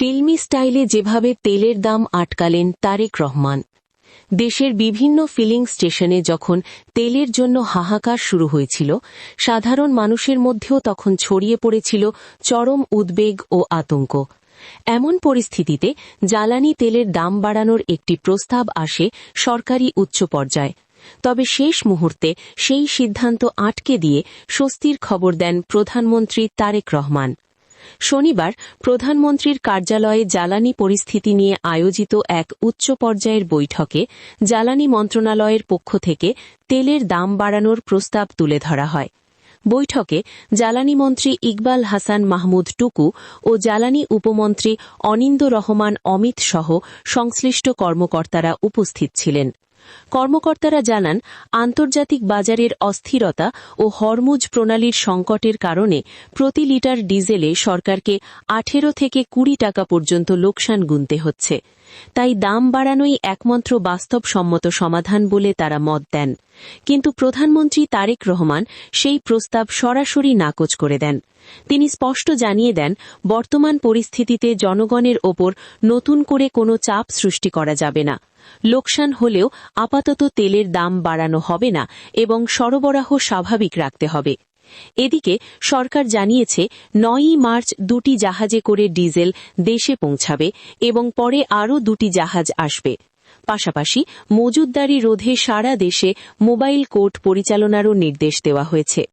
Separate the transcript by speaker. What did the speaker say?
Speaker 1: ফিল্মি স্টাইলে যেভাবে তেলের দাম আটকালেন তারেক রহমান। দেশের বিভিন্ন ফিলিং স্টেশনে যখন তেলের জন্য হাহাকার শুরু হয়েছিল, সাধারণ মানুষের মধ্যেও তখন ছড়িয়ে পড়েছিল চরম উদ্বেগ ও আতঙ্ক। এমন পরিস্থিতিতে জ্বালানি তেলের দাম বাড়ানোর একটি প্রস্তাব আসে সরকারি উচ্চ পর্যায়ে। তবে শেষ মুহূর্তে সেই সিদ্ধান্ত আটকে দিয়ে স্বস্তির খবর দেন প্রধানমন্ত্রী তারেক রহমান। শনিবার প্রধানমন্ত্রীর কার্যালয়ে জ্বালানি পরিস্থিতি নিয়ে আয়োজিত এক উচ্চ পর্যায়ের বৈঠকে জ্বালানি মন্ত্রণালয়ের পক্ষ থেকে তেলের দাম বাড়ানোর প্রস্তাব তুলে ধরা হয়। বৈঠকে জ্বালানি মন্ত্রী ইকবাল হাসান মাহমুদ টুকু ও জ্বালানি উপমন্ত্রী অনিন্দ রহমান অমিত সহ সংশ্লিষ্ট কর্মকর্তারা উপস্থিত ছিলেন। কর্মকর্তারা জানান, আন্তর্জাতিক বাজারের অস্থিরতা ও হরমুজ প্রণালীর সংকটের কারণে প্রতি লিটার ডিজেলে সরকারকে 18 থেকে 20 টাকা পর্যন্ত লোকসান গুনতে হচ্ছে। তাই দাম বাড়ানোই একমাত্র বাস্তবসম্মত সমাধান বলে তারা মত দেন। কিন্তু প্রধানমন্ত্রী তারেক রহমান সেই প্রস্তাব সরাসরি নাকচ করে দেন। তিনি স্পষ্ট জানিয়ে দেন, বর্তমান পরিস্থিতিতে জনগণের ওপর নতুন করে কোনো চাপ সৃষ্টি করা যাবে না। লোকসান হলেও আপাতত তেলের দাম বাড়ানো হবে না এবং সরবরাহ স্বাভাবিক রাখতে হবে। এদিকে সরকার জানিয়েছে 9ই মার্চ 2টি জাহাজে করে ডিজেল দেশে পৌঁছাবে এবং পরে আরও 2টি জাহাজ আসবে। পাশাপাশি মজুতদারি রোধে সারা দেশে মোবাইল কোর্ট পরিচালনারও নির্দেশ দেওয়া হয়েছে।